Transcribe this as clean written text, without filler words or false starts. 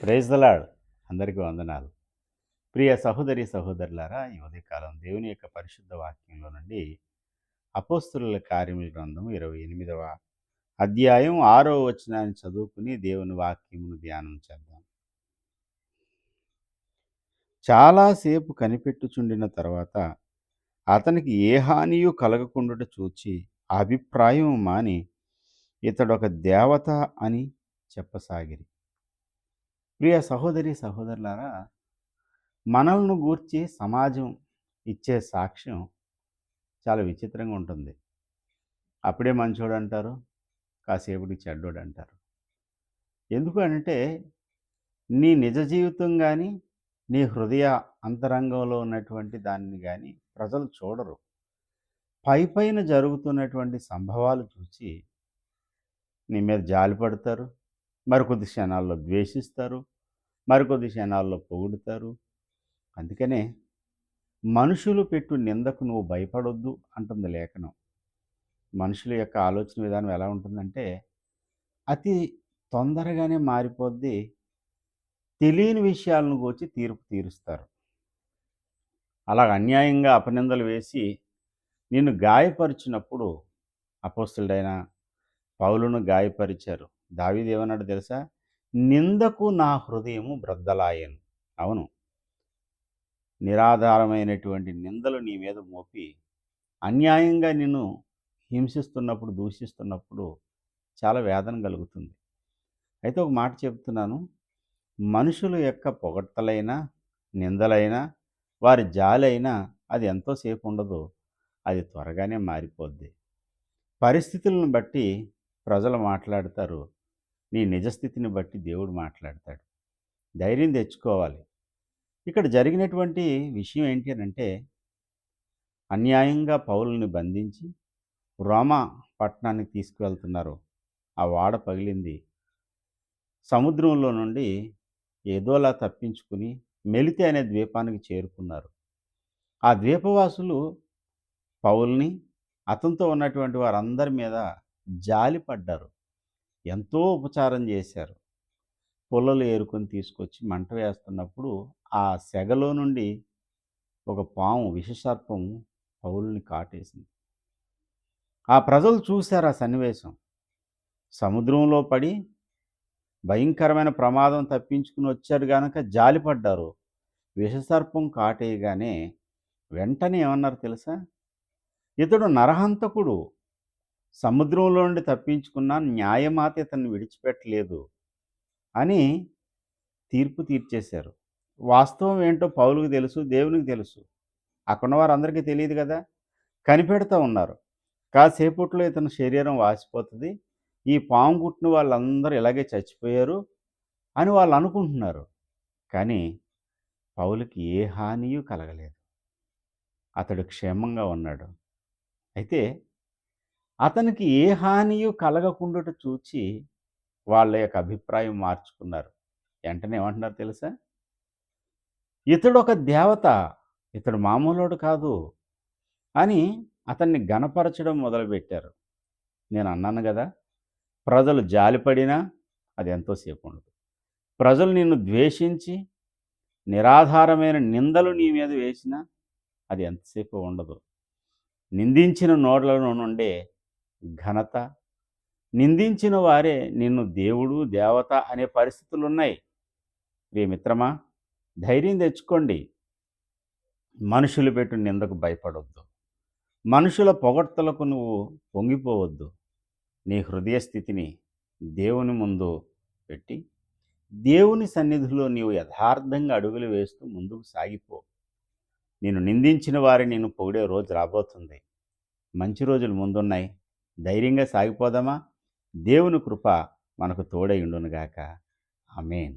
Praise the lord. అందరికీ వందనాలు. ప్రియ సహోదరి సహోదరులారా, ఈ ఉదయకాలం దేవుని యొక్క పరిశుద్ధ వాక్యంలో నుండి అపోస్తలుల కార్యముల గ్రంథం 28వ అధ్యాయం 6వ వచనాన్ని చదువుకుని దేవుని వాక్యమును ధ్యానం చేద్దాం. చాలాసేపు కనిపెట్టుచుండిన తర్వాత అతనికి ఏ హానియు కలగకుండుట చూచి అభిప్రాయం మాని ఇతడొక దేవత అని చెప్పసాగిరి. ప్రియ సహోదరి సహోదరులారా, మనల్ని గూర్చి సమాజం ఇచ్చే సాక్ష్యం చాలా విచిత్రంగా ఉంటుంది. అప్పుడే మంచోడంటారు, కాసేపటికి చెడ్డోడంటారు. ఎందుకు అంటే నీ నిజ జీవితం గానీ, నీ హృదయ అంతరంగంలో ఉన్నటువంటి దాన్ని గానీ ప్రజలు చూడరు. పైపైన జరుగుతున్నటువంటి సంభవాలు చూచి నీ మీద జాలిపడతారు. మరికొద్ది క్షణాల్లో ద్వేషిస్తారు. మరికొద్ది క్షణాల్లో పొగుడుతారు. అందుకనే మనుషులు పెట్టు నిందకు నువ్వు భయపడొద్దు అంటుంది లేఖనం. మనుషుల యొక్క ఆలోచన విధానం ఎలా ఉంటుందంటే, అతి తొందరగానే మారిపోద్ది. తెలియని విషయాలను గూర్చి తీర్పు తీరుస్తారు. అలాగ అన్యాయంగా అపనిందలు వేసి నిన్ను గాయపరిచినప్పుడు అపోస్తలుడైన పౌలును గాయపరిచారు. దావీదు ఏమన్నాడో తెలుసా? నిందకు నా హృదయము బ్రద్దలాయెను. అవును, నిరాధారమైనటువంటి నిందలు నీ మీద మోపి అన్యాయంగా నిన్ను హింసిస్తున్నప్పుడు, దూషిస్తున్నప్పుడు చాలా వేదన కలుగుతుంది. అయితే ఒక మాట చెప్తున్నాను. మనుషుల యొక్క పొగడ్తలైనా, నిందలైనా, వారి జాలైనా అది ఎంతోసేపు ఉండదు. అది త్వరగానే మారిపోద్ది. పరిస్థితులను బట్టి ప్రజలు మాట్లాడతారు. నీ నిజస్థితిని బట్టి దేవుడు మాట్లాడతాడు. ధైర్యం తెచ్చుకోవాలి. ఇక్కడ జరిగినటువంటి విషయం ఏంటి అనంటే, అన్యాయంగా పౌలుని బంధించి రోమా పట్టణానికి తీసుకువెళ్తున్నారు. ఆ ఓడ పగిలింది. సముద్రంలో నుండి ఏదోలా తప్పించుకుని మెలితే అనే ద్వీపానికి చేరుకున్నారు. ఆ ద్వీపవాసులు పౌల్ని, అతనితో ఉన్నటువంటి వారందరి మీద జాలిపడ్డారు. ఎంతో ఉపచారం చేశారు. పుల్లలు ఏరుకొని తీసుకొచ్చి మంట వేస్తున్నప్పుడు ఆ సెగలో నుండి ఒక పాము, విషసర్పం పౌలుని కాటేసింది. ఆ ప్రజలు చూశారు ఆ సన్నివేశం. సముద్రంలో పడి భయంకరమైన ప్రమాదం తప్పించుకుని వచ్చారు గనక జాలిపడ్డారు. విషసర్పం కాటేయగానే వెంటనే ఏమన్నారు తెలుసా? ఇతడు నరహంతకుడు, సముద్రంలో నుండి తప్పించుకున్న న్యాయమాత ఇతన్ని విడిచిపెట్టలేదు అని తీర్పు తీర్చేశారు. వాస్తవం ఏంటో పౌలుకు తెలుసు, దేవునికి తెలుసు. అక్కడున్న వారందరికీ తెలియదు కదా. కనిపెడతా ఉన్నారు. కాసేపట్లో ఇతని శరీరం వాసిపోతుంది, ఈ పాము కుట్టిన వాళ్ళందరూ ఇలాగే చచ్చిపోయారు అని వాళ్ళు అనుకుంటున్నారు. కానీ పౌలుకి ఏ హానియూ కలగలేదు. అతడు క్షేమంగా ఉన్నాడు. అయితే అతనికి ఏ హానియూ కలగకుండుట చూచి వాళ్ళ యొక్క అభిప్రాయం మార్చుకున్నారు. వెంటనే ఏమంటున్నారు తెలుసా? ఇతడొక దేవత, ఇతడు మామూలోడు కాదు అని అతన్ని ఘనపరచడం మొదలుపెట్టారు. నేను అన్నాను గదా, ప్రజలు జాలిపడినా అది ఎంతోసేపు ఉండదు. ప్రజలు నిన్ను ద్వేషించి నిరాధారమైన నిందలు నీ మీద వేసినా అది ఎంతసేపు ఉండదు. నిందించిన నోట్లలో నుండే ఘనత, నిందించిన వారే నిన్ను దేవుడు, దేవత అనే పరిస్థితులున్నాయి. ప్రియమిత్రమా, ధైర్యం తెచ్చుకోండి. మనుషులు పెట్టు నిందకు భయపడొద్దు. మనుషుల పొగడ్తలకు నువ్వు పొంగిపోవద్దు. నీ హృదయ స్థితిని దేవుని ముందు పెట్టి, దేవుని సన్నిధిలో నీవు యథార్థంగా అడుగులు వేస్తూ ముందుకు సాగిపో. నిన్ను నిందించిన వారి నిన్ను పొగిడే రోజు రాబోతుంది. మంచి రోజులు ముందున్నాయి. ధైర్యంగా సాగిపోదామా? దేవుని కృప మనకు తోడై ఉండునుగాక. ఆమేన్.